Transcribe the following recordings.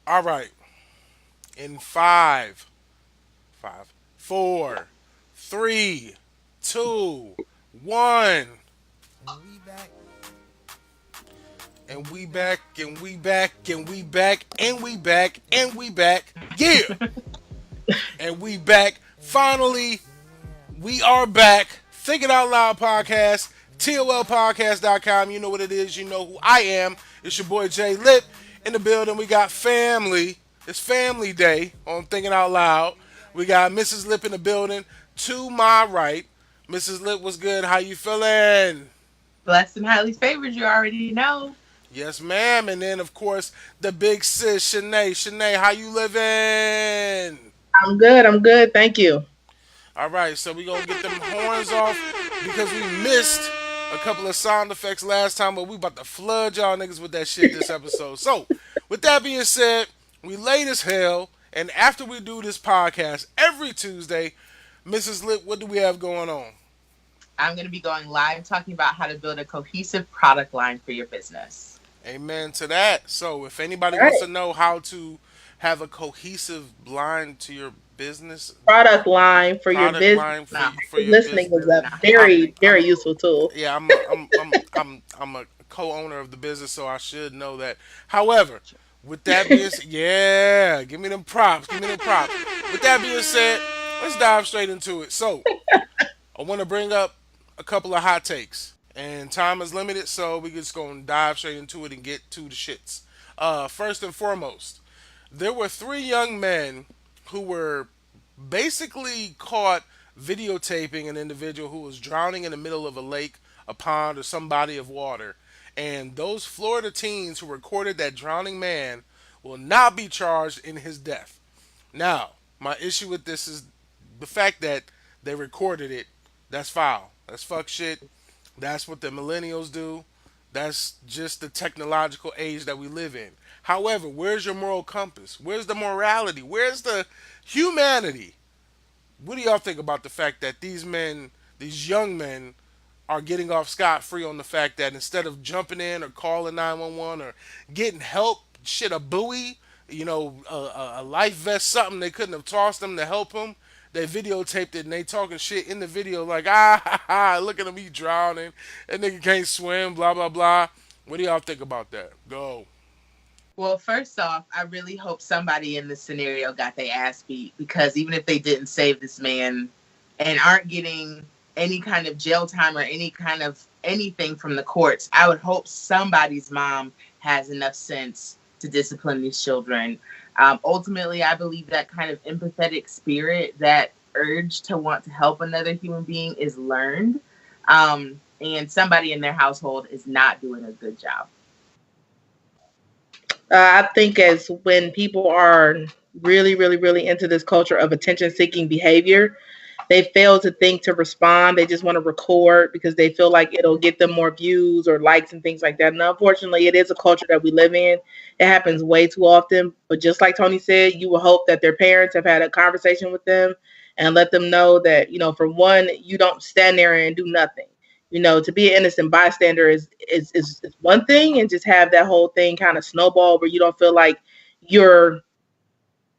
All right. In five, four, three, two, one. And we back, and And we we back. back, and we back, and we back, and we back, and we back. Yeah! And we back. Finally, we are back. Thinking Out Loud podcast, TOLPcast.com. You know what it is. You know who I am. It's your boy Jay Lip in the building. We got family. It's family day on Thinking Out Loud. We got Mrs.LIP in the building. To my right, Mrs.LIP was good. How you feeling? Blessed and highly favored, you already know. Yes, ma'am. And then, of course, the big sis, Shanae. Shanae, how you living? I'm good. I'm good. Thank you. All right, so we gonna get them horns off because we missed a couple of sound effects last time, but we about to flood y'all niggas with that shit this episode. So, with that being said, we late as hell, and after we do this podcast every Tuesday, Mrs. Lip, what do we have going on? I'm going to be going live talking about how to build a cohesive product line for your business. Amen to that. So, if anybody All wants right. to know how to have a cohesive line to your business, Product line for your product business. line Nah, for your Listening is business, a nah. I'm very, very I'm useful tool. yeah, I'm a co-owner of the business, so I should know that. However, with that being said, yeah, give me them props, give me them props. With that being said, let's dive straight into it. So, I want to bring up a couple of hot takes, and time is limited, so we just gonna dive straight into it and get to the shits. First and foremost, there were three young men who were basically caught videotaping an individual who was drowning in the middle of a lake, a pond, or some body of water. And those Florida teens who recorded that drowning man will not be charged in his death. Now, my issue with this is the fact that they recorded it. That's foul. That's fuck shit. That's what the millennials do. That's just the technological age that we live in. However, where's your moral compass? Where's the morality? Where's the humanity? What do y'all think about the fact that these men, these young men, are getting off scot free on the fact that instead of jumping in or calling 911 or getting help, shit, a buoy, a life vest, something they couldn't have tossed them to help them. They videotaped it and they talking shit in the video like, ha, ha, look at him, he drowning. That nigga can't swim, blah, blah, blah. What do y'all think about that? Go. Well, first off, I really hope somebody in this scenario got their ass beat because even if they didn't save this man and aren't getting any kind of jail time or any kind of anything from the courts, I would hope somebody's mom has enough sense to discipline these children. Ultimately, I believe that kind of empathetic spirit, that urge to want to help another human being is learned. And somebody in their household is not doing a good job. I think as when people are really, really, really into this culture of attention-seeking behavior, they fail to think to respond. They just want to record because they feel like it'll get them more views or likes and things like that. And unfortunately, it is a culture that we live in. It happens way too often. But just like Tony said, you will hope that their parents have had a conversation with them and let them know that, for one, you don't stand there and do nothing. To be an innocent bystander is one thing, and just have that whole thing kind of snowball where you don't feel like you're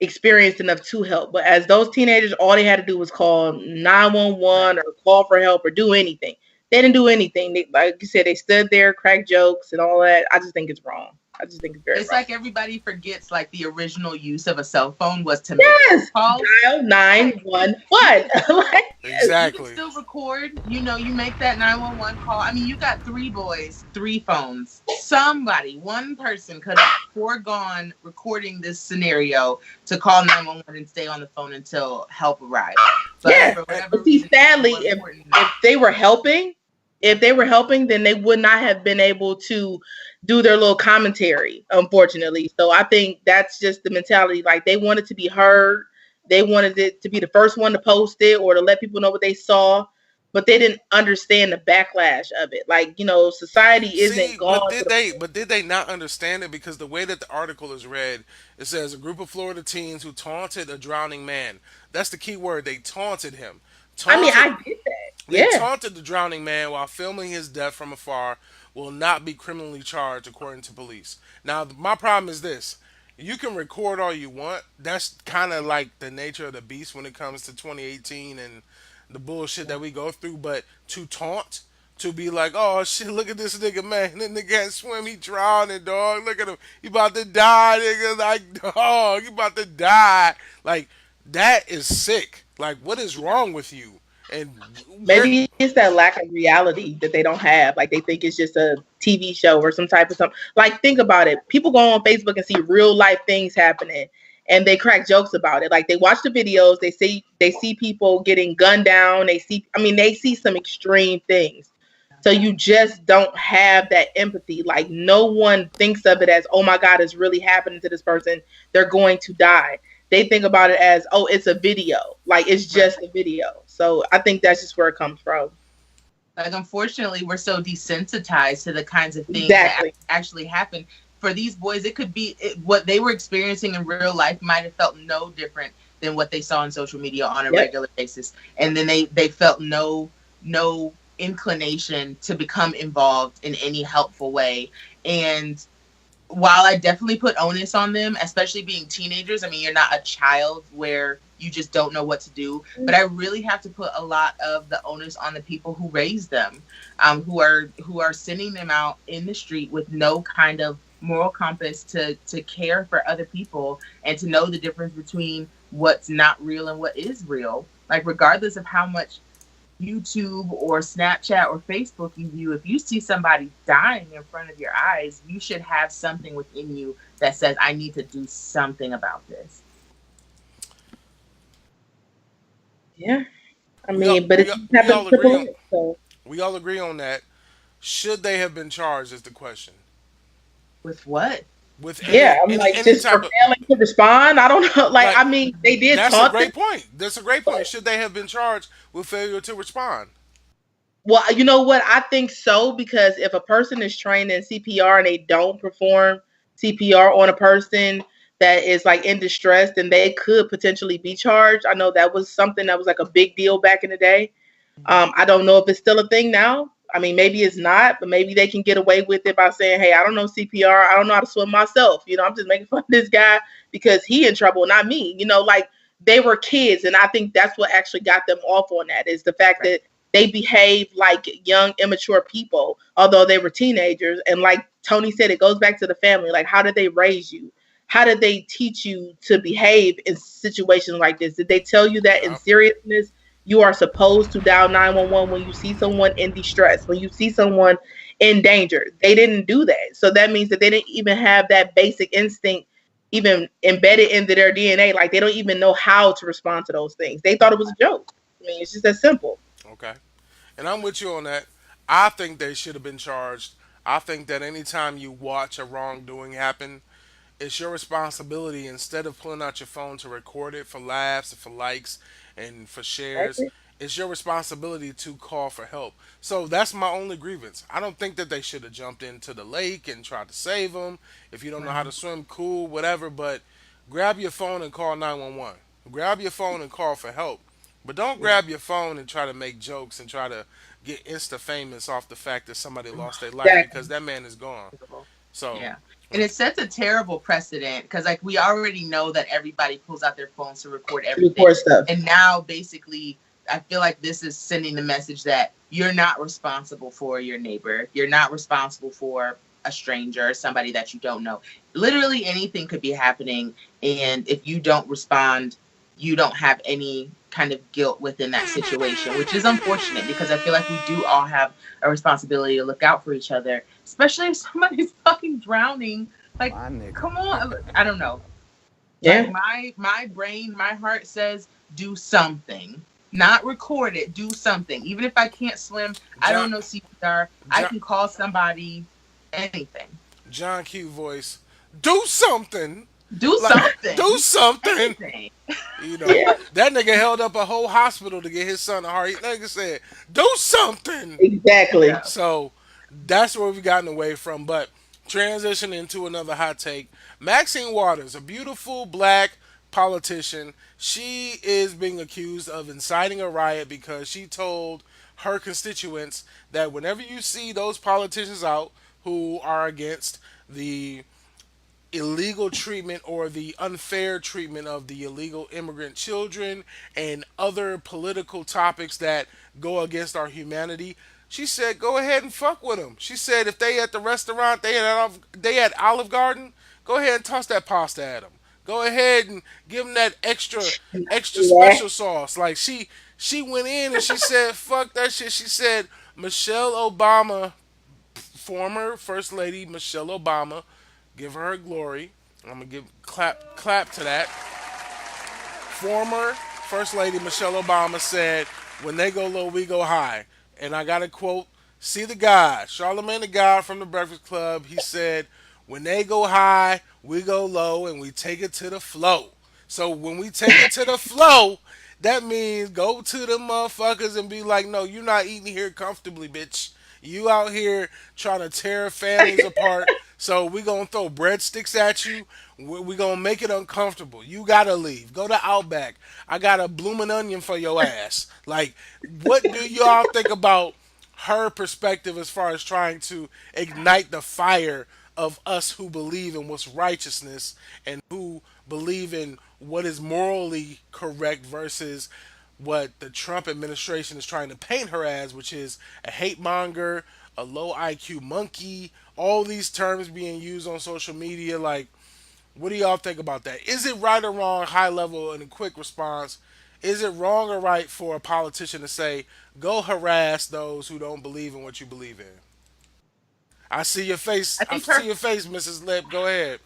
experienced enough to help. But as those teenagers, all they had to do was call 911 or call for help or do anything. They didn't do anything. They, like you said, they stood there, cracked jokes and all that. I just think it's wrong. I just think it's very It's wrong. like everybody forgets like the original use of a cell phone was to make Yes, calls. dial 911. Like, yes. You can Exactly. still record, you make that 911 call. I mean, you got three boys, three phones. Somebody, one person could have foregone recording this scenario to call 911 and stay on the phone until help arrived. But Yeah. for whatever But see, reason, it's sadly, more if important. if they were helping, then they would not have been able to do their little commentary, unfortunately. So I think that's just the mentality. Like, they wanted to be heard. They wanted it to be the first one to post it or to let people know what they saw, but they didn't understand the backlash of it. Like, society isn't See, gone to the but did they not understand it? Because the way that the article is read, it says a group of Florida teens who taunted a drowning man. That's the key word. They taunted him. I mean, Taunted. I get that. They Yeah. taunted the drowning man while filming his death from afar. Will not be criminally charged, according to police. Now, my problem is this: you can record all you want. That's kind of like the nature of the beast when it comes to 2018 and the bullshit that we go through. But to taunt, to be like, oh shit, look at this nigga, man. That nigga can't swim, he drowning, dog. Look at him, he about to die, nigga. Like, dog, he about to die. Like, that is sick. Like, what is wrong with you? And where? Maybe it's that lack of reality that they don't have. Like they think it's just a TV show or some type of something. Like think about it. People go on Facebook and see real life things happening and they crack jokes about it. Like they watch the videos, they see people getting gunned down, they see some extreme things. So you just don't have that empathy. Like no one thinks of it as, oh my God, it's really happening to this person. They're going to die. They think about it as, oh, it's a video. Like it's just a video. So I think that's just where it comes from. Like, unfortunately, we're so desensitized to the kinds of things Exactly. that actually happen. For these boys, it could be what they were experiencing in real life might have felt no different than what they saw on social media on a Yep. regular basis. And then they felt no inclination to become involved in any helpful way. And while I definitely put onus on them, especially being teenagers, I mean, you're not a child where you just don't know what to do. But I really have to put a lot of the onus on the people who raised them, who are sending them out in the street with no kind of moral compass to care for other people and to know the difference between what's not real and what is real. Like, regardless of how much YouTube or Snapchat or Facebook you view, if you see somebody dying in front of your eyes, you should have something within you that says, I need to do something about this. Yeah. I We all mean, but we it all, just we happened all to agree triple on X, so we all agree on that. Should they have been charged? Is the question. With what? With yeah, I'm like any just type for of failing to respond. I don't know. Like, like, I mean, they did that's a taunt them. great point. That's a great point. Should they have been charged with failure to respond? Well, you know what? I think so because if a person is trained in CPR and they don't perform CPR on a person that is like in distress, then they could potentially be charged. I know that was something that was like a big deal back in the day. I don't know if it's still a thing now. I mean, maybe it's not, but maybe they can get away with it by saying, "Hey, I don't know CPR. I don't know how to swim myself. I'm just making fun of this guy because he in trouble, not me." Like they were kids, and I think that's what actually got them off on that is the fact Right. that they behave like young, immature people, although they were teenagers. And like Tony said, it goes back to the family. Like, how did they raise you? How did they teach you to behave in situations like this? Did they tell you that in Yup. seriousness you are supposed to dial 911 when you see someone in distress, when you see someone in danger? They didn't do that. So that means that they didn't even have that basic instinct even embedded into their DNA. Like they don't even know how to respond to those things. They thought it was a joke. I mean, it's just that simple. Okay. And I'm with you on that. I think they should have been charged. I think that anytime you watch a wrongdoing happen, it's your responsibility instead of pulling out your phone to record it for laughs and for likes and for shares. Exactly. It's your responsibility to call for help. So that's my only grievance. I don't think that they should have jumped into the lake and tried to save them. If you don't know how Right. to swim, cool, whatever. But grab your phone and call 911. Grab your phone and call for help. But don't Yeah. grab your phone and try to make jokes and try to get insta famous off the fact that somebody lost their life Exactly. because that man is gone. So Yeah. And it sets a terrible precedent because, like, we already know that everybody pulls out their phones to record To everything. record stuff. And now, basically, I feel like this is sending the message that you're not responsible for your neighbor. You're not responsible for a stranger or somebody that you don't know. Literally anything could be happening. And if you don't respond, you don't have any kind of guilt within that situation, which is unfortunate because I feel like we do all have a responsibility to look out for each other, especially if somebody's fucking drowning. Like, My nigga. come on. I don't know. Yeah. Like my brain, my heart says do something. Not record it, do something. Even if I can't swim, I don't know CPR, I John, can call somebody, anything. John Q voice, do something. Do Like, something. do something. Anything. You know, Yeah. that nigga held up a whole hospital to get his son a heart. Nigga said, do something. Exactly. Yeah. So that's where we've gotten away from. But transition into another hot take. Maxine Waters, a beautiful black politician, she is being accused of inciting a riot because she told her constituents that whenever you see those politicians out who are against the illegal treatment or the unfair treatment of the illegal immigrant children and other political topics that go against our humanity. She said, "Go ahead and fuck with them." She said, "If they at the restaurant, they at Olive Garden, go ahead and toss that pasta at them. Go ahead and give them that extra Yeah. special sauce." Like she went in and she said, "Fuck that shit." She said Michelle Obama, former First Lady Michelle Obama, give her glory. I'm gonna give clap to that. Former First Lady Michelle Obama said, "When they go low, we go high." And I got to quote, see the guy, Charlemagne the God from the Breakfast Club. He said, "When they go high, we go low, and we take it to the flow." So when we take it to the flow, that means go to the motherfuckers and be like, "No, you're not eating here comfortably, bitch. You out here trying to tear families apart. So we gonna throw breadsticks at you. We gonna make it uncomfortable. You gotta leave. Go to Outback. I got a blooming onion for your ass." Like, what do y'all think about her perspective as far as trying to ignite the fire of us who believe in what's righteousness and who believe in what is morally correct versus what the Trump administration is trying to paint her as, which is a hate monger, a low IQ monkey, all these terms being used on social media. Like, what do y'all think about that? Is it right or wrong, high level, and a quick response? Is it wrong or right for a politician to say, "Go harass those who don't believe in what you believe in"? I see your face. I I think see her your face, Mrs. Lip. Go ahead.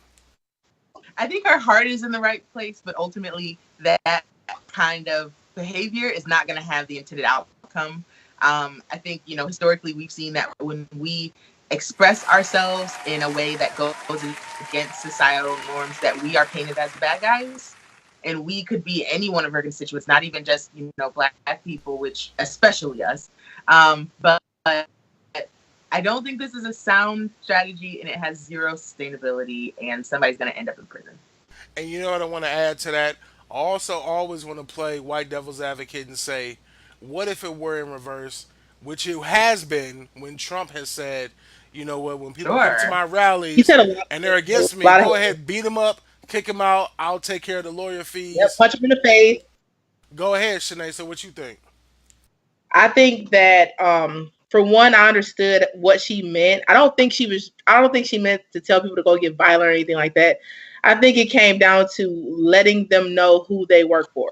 I think her heart is in the right place, but ultimately that kind of behavior is not going to have the intended outcome. I think, historically we've seen that when we express ourselves in a way that goes against societal norms, that we are painted as bad guys. And we could be any one of her constituents, not even just, black people, which especially us. But I don't think this is a sound strategy, and it has zero sustainability, and somebody's going to end up in prison. And you know what I want to add to that? I also always want to play white devil's advocate and say, what if it were in reverse? Which it has been when Trump has said, "You know what, when people come to Sure. my He rallies said a lot. and they're A against me, lot of go hate. ahead, beat them up, kick them out. I'll take care of the lawyer Yep, fees." punch him in the face. Go ahead, Shanae. So what you think? I think that for one, I understood what she meant. I don't think she meant to tell people to go get violent or anything like that. I think it came down to letting them know who they work for.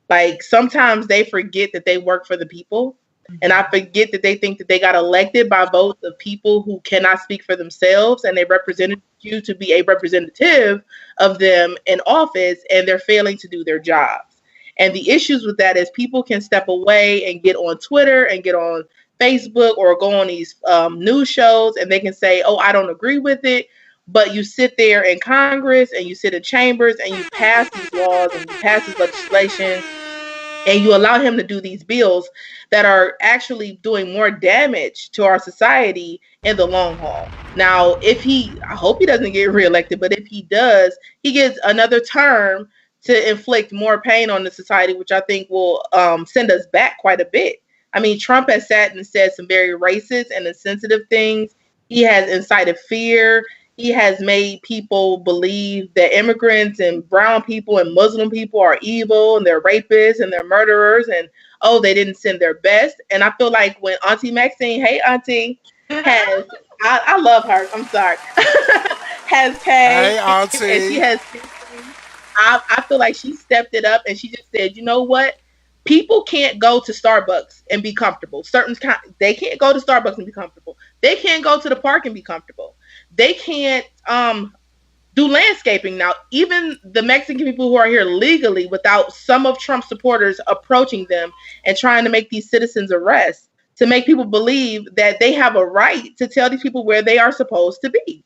Like sometimes they forget that they work for the people. And I forget that they think that they got elected by votes of people who cannot speak for themselves, and they represented you to be a representative of them in office, and they're failing to do their jobs. And the issues with that is people can step away and get on Twitter and get on Facebook or go on these news shows, and they can say, "Oh, I don't agree with it." But you sit there in Congress and you sit in chambers and you pass these laws and you pass this legislation and you allow him to do these bills that are actually doing more damage to our society in the long haul. Now, I hope he doesn't get reelected, but if he does, he gets another term to inflict more pain on the society, which I think will send us back quite a bit. I mean, Trump has sat and said some very racist and insensitive things. He has incited fear. He has made people believe that immigrants and brown people and Muslim people are evil and they're rapists and they're murderers, and oh, they didn't send their best. And I feel like when Auntie Maxine, hey Auntie, has I love her. I'm sorry, has came Hey, and she Auntie. has. I feel like she stepped it up and she just said, you know what? People can't go to Starbucks and be comfortable. They can't go to Starbucks and be comfortable. They can't go to the park and be comfortable. They can't do landscaping. Now, even the Mexican people who are here legally, without some of Trump's supporters approaching them and trying to make these citizens arrests, to make people believe that they have a right to tell these people where they are supposed to be.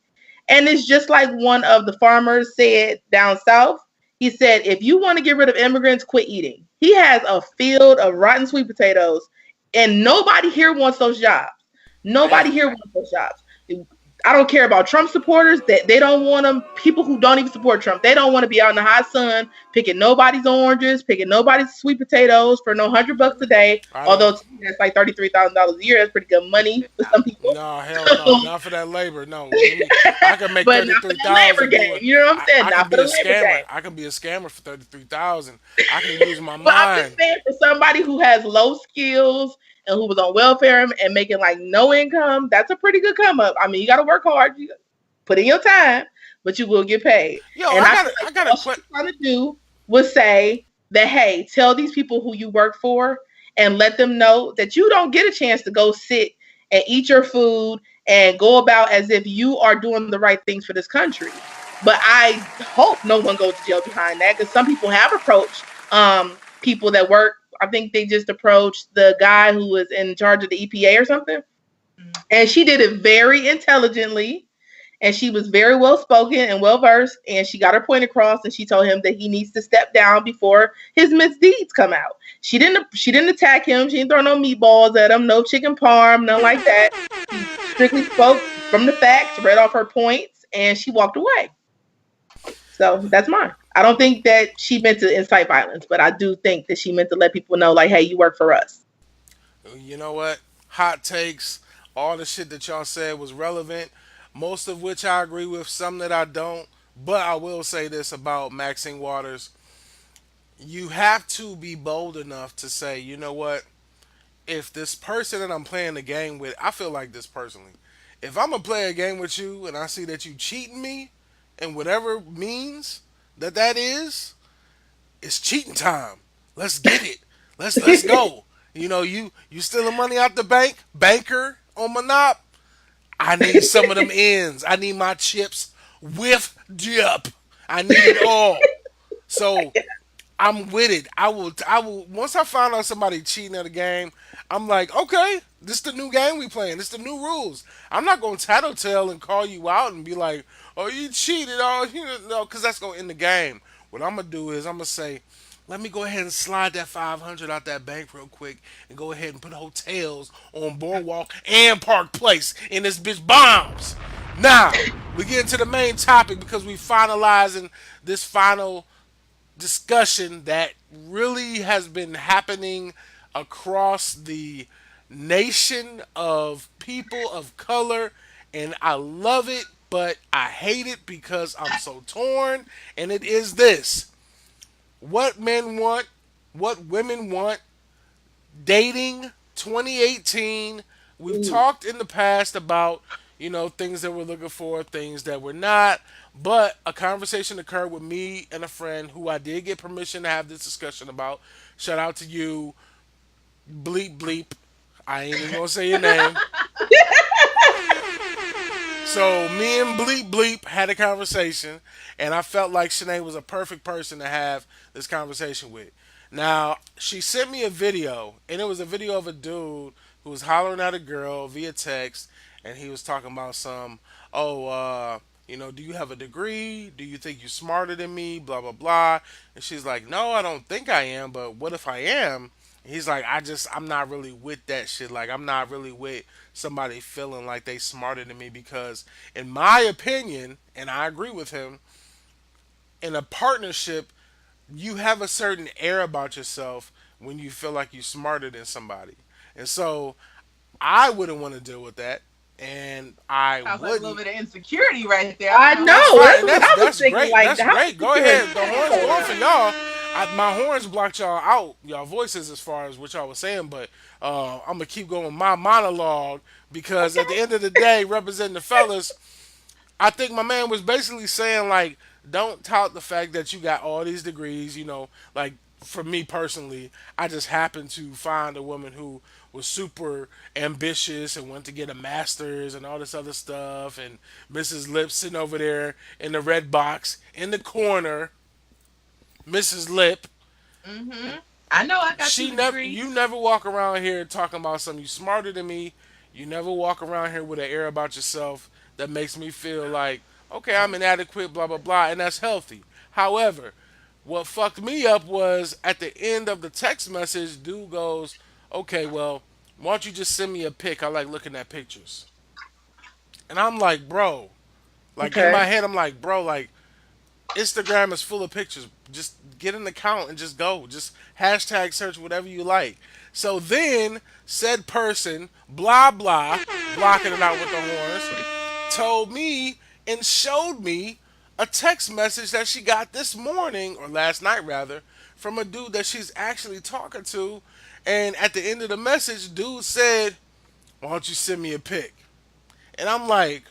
And it's just like one of the farmers said down south. He said, if you want to get rid of immigrants, quit eating. He has a field of rotten sweet potatoes, and nobody here wants those jobs. Hey, Nobody here wants those jobs. I don't care about Trump supporters. That they don't want them. People who don't even support Trump, they don't want to be out in the hot sun picking nobody's oranges, picking nobody's sweet potatoes for no $100 a day. I don't. Although to me, that's like $33,000 a year. That's pretty good money for some people. No, hell no, not for that labor. No, give me. I can make But thirty not for three the labor thousand game. doing. You know what I'm saying? I can Not for be a the labor scammer. game. I can be a scammer for 33,000. I can use my But I'm just mind. saying, for somebody who has low skills and who was on welfare and making like no income, that's a pretty good come up. I mean, you got to work hard, you put in your time, but you will get paid. Yo, And I I got feel I like got a all she's quick. trying to do was say that, hey, tell these people who you work for and let them know that you don't get a chance to go sit and eat your food and go about as if you are doing the right things for this country. But I hope no one goes to jail behind that, because some people have approached people that work. I think they just approached the guy who was in charge of the EPA or something, and she did it very intelligently, and she was very well spoken and well versed, and she got her point across, and she told him that he needs to step down before his misdeeds come out. She didn't attack him. She didn't throw no meatballs at him, no chicken parm, nothing like that. She strictly spoke from the facts, read off her points, and she walked away. So that's mine. I don't think that she meant to incite violence, but I do think that she meant to let people know, like, hey, you work for us. You know what? Hot takes. All the shit that y'all said was relevant. Most of which I agree with. Some that I don't. But I will say this about Maxine Waters. You have to be bold enough to say, you know what? If this person that I'm playing the game with, I feel like this personally. If I'm gonna play a game with you and I see that you cheating me, and whatever means that is, it's cheating time. Let's get it. Let's go. You stealing money out the bank, banker on my knob. I need some of them ends. I need my chips with dip. I need it all. So I'm with it. I will once I find out somebody cheating at a game, I'm like, okay, this is the new game we playing. This is the new rules. I'm not gonna tattletale and call you out and be like, oh, you cheated, oh, no, because that's gonna end the game. What I'm gonna do is I'm gonna say, let me go ahead and slide that 500 out that bank real quick and go ahead and put hotels on Boardwalk and Park Place in this bitch bombs. Now we get into the main topic because we finalizing this final discussion that really has been happening across the nation of people of color, and I love it, but I hate it because I'm so torn. And it is this: what men want, what women want, dating 2018. We've Ooh. talked in the past about, things that we're looking for, things that we're not. But a conversation occurred with me and a friend who I did get permission to have this discussion about. Shout out to you, bleep bleep. I ain't even gonna say your name. So me and Bleep Bleep had a conversation, and I felt like Shanae was a perfect person to have this conversation with. Now she sent me a video, and it was a video of a dude who was hollering at a girl via text, and he was talking about some, oh, do you have a degree? Do you think you're smarter than me? Blah blah blah. And she's like, no, I don't think I am, but what if I am? He's like, I'm not really with that shit. Like, I'm not really with somebody feeling like they smarter than me because, in my opinion, and I agree with him, in a partnership, you have a certain air about yourself when you feel like you're smarter than somebody. And so, I wouldn't want to deal with that. And I Sounds like a little wouldn't. bit of insecurity right there. I I don't know. That's know. fine. That's And what that's I was that's thinking. great. Like, That's how great. Go you ahead. The feel horns going that? for y'all. My horns blocked y'all out, y'all voices as far as what y'all was saying, but I'm gonna keep going with my monologue because at the end of the day, representing the fellas, I think my man was basically saying like, don't tout the fact that you got all these degrees. Like for me personally, I just happened to find a woman who was super ambitious and wanted to get a master's and all this other stuff. And Mrs.LIP sitting over there in the red box in the corner, Mrs.LIP. Mm-hmm. I know I got She two never, you degrees. never walk around here talking about something you smarter than me. You never walk around here with an air about yourself that makes me feel like, okay, I'm inadequate, blah blah blah, and that's healthy. However, what fucked me up was at the end of the text message, dude goes, okay, well, why don't you just send me a pic? I like looking at pictures. And I'm like, bro, like in my Okay. head, I'm like, bro, like Instagram is full of pictures. Just get an account and just go. Just hashtag search whatever you like. So then said person, blah blah, blocking it out with the horns, told me and showed me a text message that she got this morning or last night rather from a dude that she's actually talking to. And at the end of the message, dude said, "Why don't you send me a pic?" And I'm like,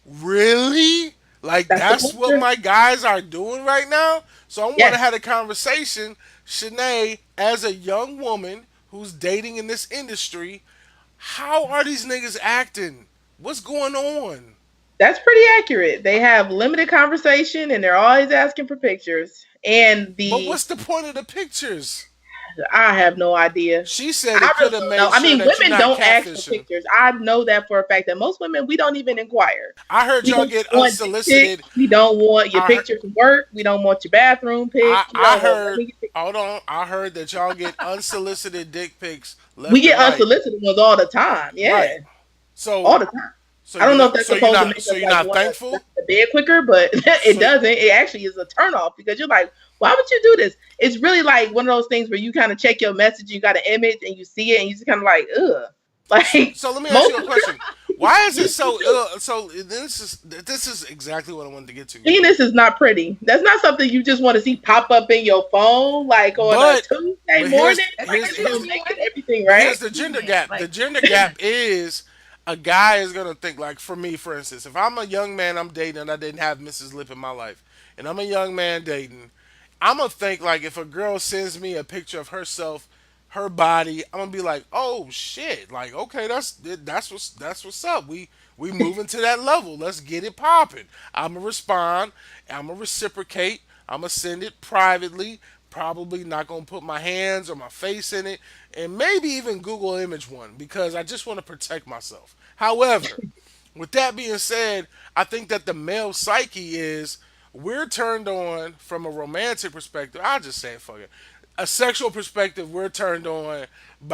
really? Like That's the that's what picture. my guys are doing right now? So I want to Yes, have a conversation, Shanae, as a young woman who's dating in this industry. How are these niggas acting? What's going on? that's pretty accurate. They have limited conversation and they're always asking for pictures. And But the what's the point of the pictures? I have no idea. She said I it could really have don't know. made I sure mean, that you're women not don't ask for catfishing. pictures. I know that for a fact that most women we don't even inquire. I heard We y'all don't get want dick pics. unsolicited. We don't want your I heard, pictures from work. We don't want your bathroom I, pics. We I don't want none heard, of your pictures. hold on, I heard that y'all get unsolicited dick pics We left and get right. unsolicited ones all the time. Right. Yeah, So, all the time. I don't know if that's supposed to make so us you're like not want to thankful. the bed quicker, but it So doesn't. It actually is a turn off because you're like, why would you do this? It's really like one of those things where you kind of check your message, you got an image, and you see it, and you just kind of like, ugh. Like so let me ask most you a of question. Why is it so? So this is exactly what I wanted to get to. penis is not pretty. That's not something you just want to see pop up in your phone like on a But Tuesday but morning. It's Like like here's it it's gonna makes here's me make it wonder. everything, but right? here's the gender It gap. The like gender gap is a guy is gonna think like for me, for instance, if I'm a young man I'm dating and I didn't have Mrs.LIP in my life, and I'm a young man dating, I'm gonna think like if a girl sends me a picture of herself, her body, I'm gonna be like, oh shit, like okay, that's what's up. We moving to that level. Let's get it popping. I'm gonna respond. I'm gonna reciprocate. I'm gonna send it privately. Probably not gonna put my hands or my face in it, and maybe even Google image one because I just want to protect myself. However, with that being said, I think that the male psyche is we're turned on from a romantic perspective. I'll just say it, fuck it. A sexual perspective, we're turned on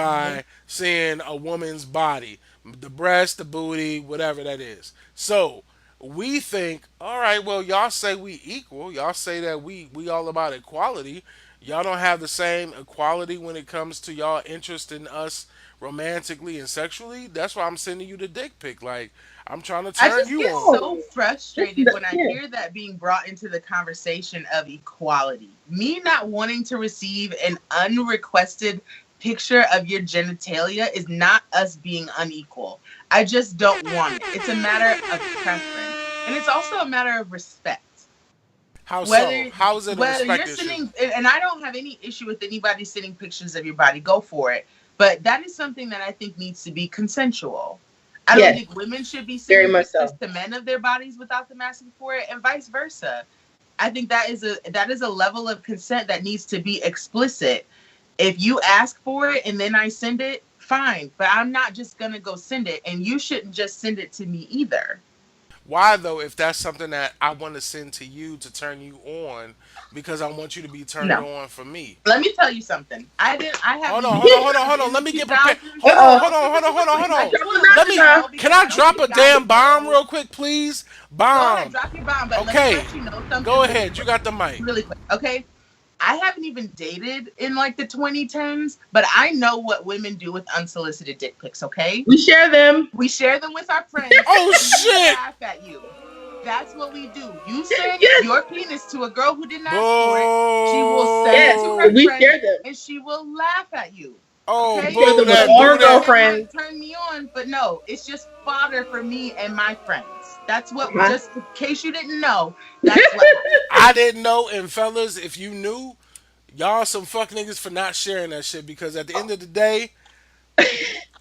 mhm. by seeing a woman's body, the breast, the booty, whatever that is. So we think, all right, well, y'all say we equal. Y'all say that we all about equality. Y'all don't have the same equality when it comes to y'all interest in us romantically and sexually. That's why I'm sending you the dick pic. Like I'm trying to I turn just you get on. so No. frustrated when I Yeah. hear that being brought into the conversation of equality. Me not wanting to receive an unrequested picture of your genitalia is not us being unequal. I just don't want it. It's a matter of preference. And it's also a matter of respect. How so? Whether How is it a whether respect you're issue? sending, and I don't have any issue with anybody sending pictures of your body, go for it. But that is something that I think needs to be consensual. I don't Yes, think women should be very sending much pictures so. to men of their bodies without them asking for it, and vice versa. I think that is a level of consent that needs to be explicit. If you ask for it and then I send it, fine. But I'm not just gonna go send it, and you shouldn't just send it to me either. Why though? If that's something that I want to send to you to turn you on, because I want you to be turned No. on for me. Let me tell you something. I haven't Hold on, even hold on, hold dated on, hold on. in the Let me get prepared. 2000s. Hold Uh on, oh. hold on, hold on, hold on, hold I on. just Trouble want to let Let you me. Knox. know Can because I I don't drop think a you guys damn bomb know. real quick, please? Go ahead, Bomb. drop your bomb, but let me Okay, let you know go something really ahead. You quick. got the mic. Really quick, okay? I haven't even dated in like the 2010s, but I know what women do with unsolicited dick pics, okay? We share them. We share them with our friends Oh and we shit! laugh at you. That's what we do. You send Yes, your penis to a girl who didn't ask for it. She will send it yes. to her Boo! We friends share them. and she will laugh at you. Oh, We Okay? share boo them with that, all Maybe our boo that. it might girlfriends. turn me on, but no, it's just fodder for me and my friends. That's what, Uh-huh. just in case you didn't know, that's what happens. I didn't know, and fellas, if you knew, y'all some fuck niggas for not sharing that shit. Because at the end of the day,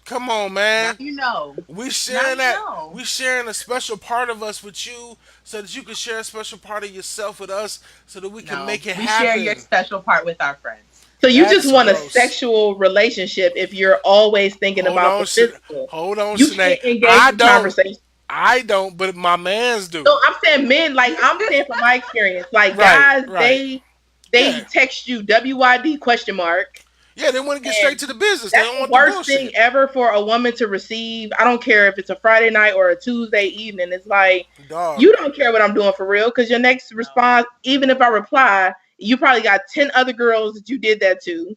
come on, Now man. you know. We Now sharing you that. know. We sharing a special part of us with you, so that you can share a special part of yourself with us, so that we can No. make it We share your happen. special part with our friends. So you just That's want a gross. sexual relationship if you're always thinking Hold about on, the physical. hold on, You Shanae. can't engage I in don't. conversation. I don't, but my mans do. No, I'm saying men, like I'm saying from my experience, like Right, guys, right. they Yeah. text you WYD question mark Yeah, they want to get straight And to the business. They that's don't the want the worst thing bullshit. ever for a woman to receive. I don't care if it's a Friday night or a Tuesday evening. It's like, Dog. you don't care what I'm doing for real, because your next response, even if I reply, you probably got 10 other girls that you did that to.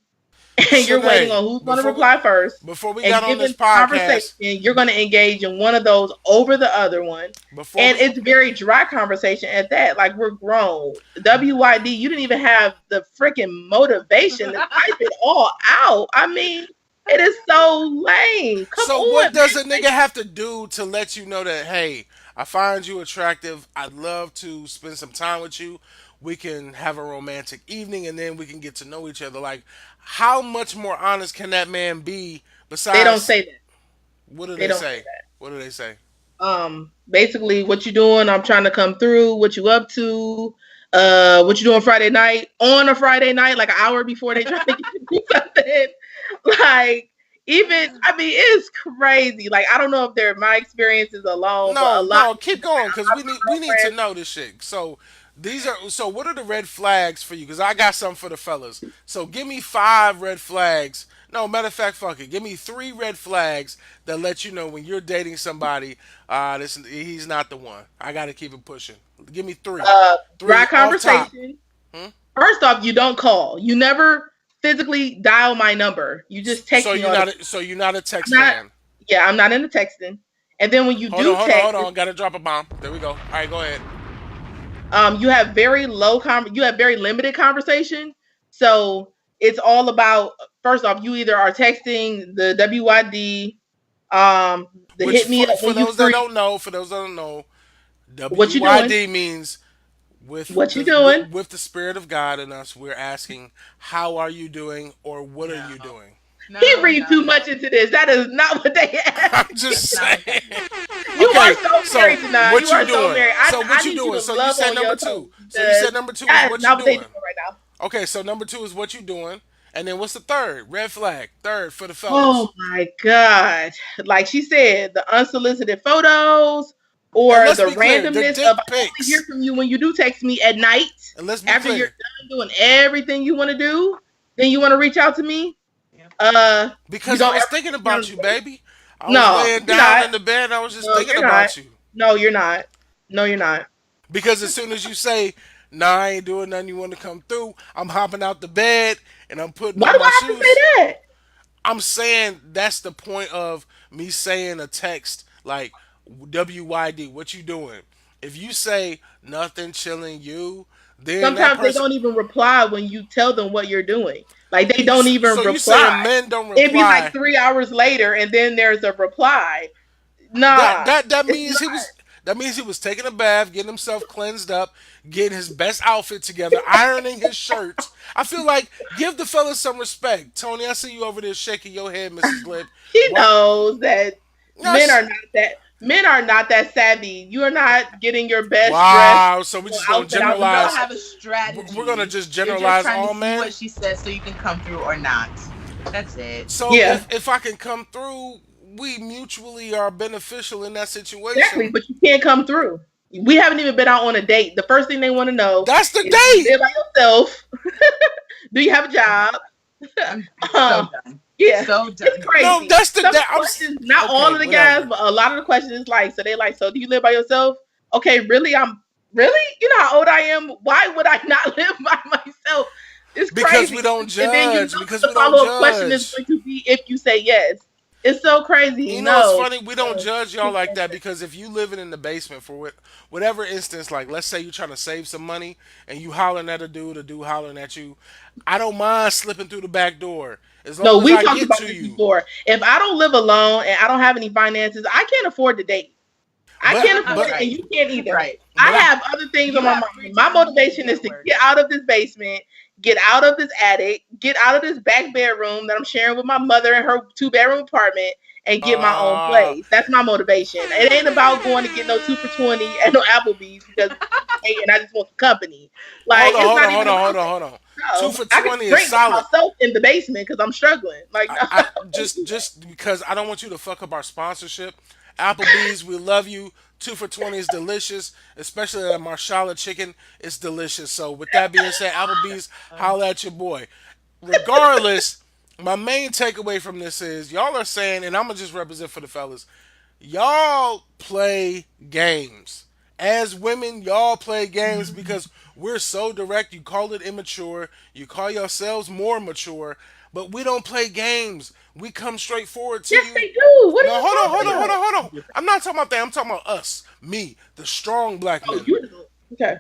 And you're waiting Shanae, on who's going to reply first. before we got And on this given the conversation, podcast, you're going to engage in one of those over the other one. before And we it's very dry conversation at that. Like, we're grown. WYD, you didn't even have the freaking motivation to type it all out. I mean, it is so lame. Come So on, what does man. a nigga have to do to let you know that, hey, I find you attractive. I'd love to spend some time with you. We can have a romantic evening and then we can get to know each other. Like, how much more honest can that man be They don't besides say that. what do They they don't say say? What do they say? that. Basically, what you doing? I'm trying to come through. What you up to? What you doing Friday night? On a Friday night, like an hour before they try to get you to do something. Like, even, I mean, it's crazy. Like, I don't know if they're my experiences alone, but a No, lot no, of keep people going that because are my we need to girlfriends, know this shit. So what are the red flags for you? Because I got some for the fellas. So give me 5 red flags. No, matter of fact, fuck it. Give me 3 red flags that let you know when you're dating somebody. This he's not the one. I got to keep it pushing. Give me dry three off top. conversation. Hmm? First off, you don't call. You never physically dial my number. You just text me all the time. So you're not a I'm text not, fan. yeah, I'm not into texting. And then when you do Hold text, on. Got to drop a bomb. There we go. All right, go ahead. you have very you have very limited conversation. So it's all about, first off, you either are texting the WYD, the Which hit me up for when you those that free. don't know, for those that don't know, What you doing? WYD means What you doing? with the spirit of God in us, we're asking, how are you doing, or what are No. you doing? No, He read no, too no. much into this. That is not what they asked. I'm just That's not what saying. that means. You are Okay, so so married tonight. what You you are so doing? married. So what I you need you doing? to So you love said on number yourself, two. So you because said number two is that is what you not what they doing doing. right now. Okay, so number two is what you doing, and then what's the third red flag? Third for the fellas. Oh my God. Like she said, the unsolicited photos And or let's the be clear, the randomness of, dick I only hear pics. from you when you do text me at night And let's be after you're clear, done doing everything you want to do. Then you want to reach out to me. Yep. You because I don't was ever thinking text me on about the you, date. baby. I was No, laying you're down not. in the bed. I was just No, thinking you're not. about you. No, you're not. No, you're not. Because as soon as you say, "Nah, I ain't doing nothing," you want to come through. I'm hopping out the bed and I'm putting Why on do my I have to say shoes. that? I'm saying that's the point of me saying a text like WYD. What you doing? If you say nothing, chilling, you, then that Sometimes they person. don't even reply when you tell them what you're doing. Like, they don't even So you reply. saying men don't It'd be like reply? 3 hours later, and then there's a reply. Nah, That it's means not. he was. That means he was taking a bath, getting himself cleansed up, getting his best outfit together, ironing his shirts. I feel like give the fellas some respect. Tony, I see you over there shaking your head, Mrs.LIP. She What? knows that men Yes. are not that men are not that savvy. You are not getting your best dressed Wow. So we just gonna outfit out the You don't generalize. door. have a strategy. We're gonna just You're just generalize trying to all see men. what she says so you can come through or not. That's it. So Yeah, if I can come through, we mutually are beneficial in that exactly. situation. But you can't come through. We haven't even been out on a date. The first thing they want to know That's the is, do you date. live by yourself? Do you have a job? I'm so Um, done. yeah, So it's done. No, crazy. that's the Some of date. the questions, not all Okay, of the guys, whatever. but a lot of the questions, like, so they like, so do you live by yourself? Okay, really? I'm really? You know how old I am? Why would I not live by myself? It's Because we crazy. don't And then you know judge. Because the we don't follow up question is judge. going to be if you say yes. It's so crazy. You know, it's No. funny. We don't judge y'all like that because if you living in the basement for whatever instance, like let's say you're trying to save some money and you hollering at a dude hollering at you, I don't mind slipping through the back door as No, long as we I talked get about to this you. before. If I don't live alone and I don't have any finances, I can't afford to date. I But can't afford it, and Right. you can't either. Right. I but I, have other things on You my have mind. free My time. You need to motivation get is to to work. get out of this basement, get out of this attic, get out of this back bedroom that I'm sharing with my mother in her 2 bedroom apartment, and get my own uh, place. That's my motivation. It ain't about going to get no 2 for 20 and no Applebee's because hey, and I just want some company. Like, it's not even about that. hold on. Two No, for I can twenty is drink by solid. myself in the basement because I'm struggling. Like, no, I don't do that. just because I don't want you to fuck up our sponsorship. Applebee's, we love you. 2 for 20 is delicious, especially that Marshala chicken. It's delicious. So with that being said, Applebee's, holla at your boy. Regardless, My main takeaway from this is y'all are saying, and I'm gonna just represent for the fellas. Y'all play games. As women, y'all play games because we're so direct. You call it immature. You call yourselves more mature, but we don't play games. We come straight forward to Yes, you. they do. What are No, you hold on, hold talking on, hold about? on, hold on. I'm not talking about that. I'm talking about us, me, the strong black Oh, men. you do. Okay.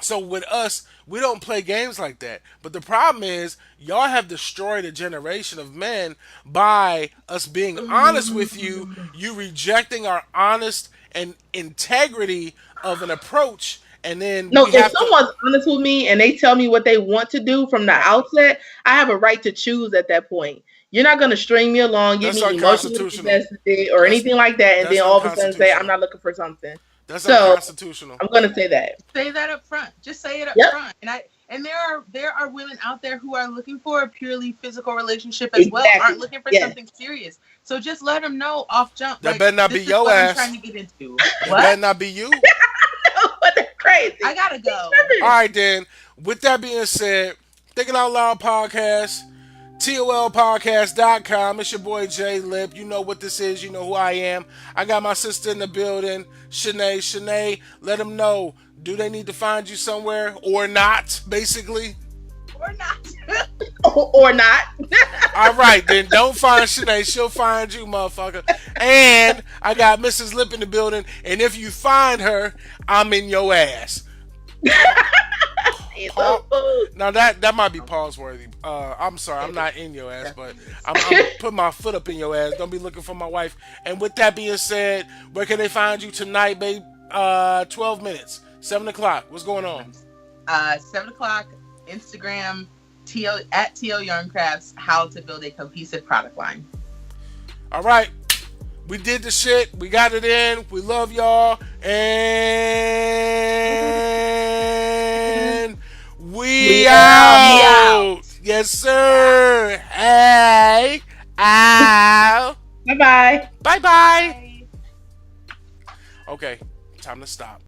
So with us, we don't play games like that. But the problem is, y'all have destroyed a generation of men by us being honest with you. You rejecting our honest and integrity of an approach, and then No, we if have to. someone's honest with me and they tell me what they want to do from the outset, I have a right to choose at that point. You're not going to string me along, get That's me emotionally unconstitutional. invested or That's anything like that, and that's then all of a sudden say, I'm unconstitutional. not looking for something. That's So unconstitutional. I'm going to say that. Say that up front. Just say it up Yep, front. And there are women out there who are looking for a purely physical relationship as well, aren't exactly. looking for Yes. something serious. So just let them know off jump, That like, better not be this is your what I'm trying ass. to get into. That What? better not be you. But that's crazy. I gotta go. All right, then. With that being said, Thinking Out Loud podcast, TOLPcast.com. It's your boy yLip. You know what this is. You know who I am. I got my sister in the building, Shanae. Shanae, let them know. Do they need to find you somewhere or not, basically? Or not. Or not. All right, then don't find Shanae. She'll find you, motherfucker. And I got Mrs.LIP in the building. And if you find her, I'm in your ass. It's so Paul, cool. now that might be pause worthy. I'm sorry, I'm not in your ass, but I'm putting my foot up in your ass. Don't be looking for my wife. And with that being said, where can they find you tonight, babe? 12 minutes, 7 o'clock. What's going on? 7 o'clock, Instagram, at TL Yarn Crafts, how to build a cohesive product line. All right, we did the shit. We got it in. We love y'all, and we out. Yes, sir. Hey, ow. Bye bye. Bye bye. Bye. Okay, time to stop.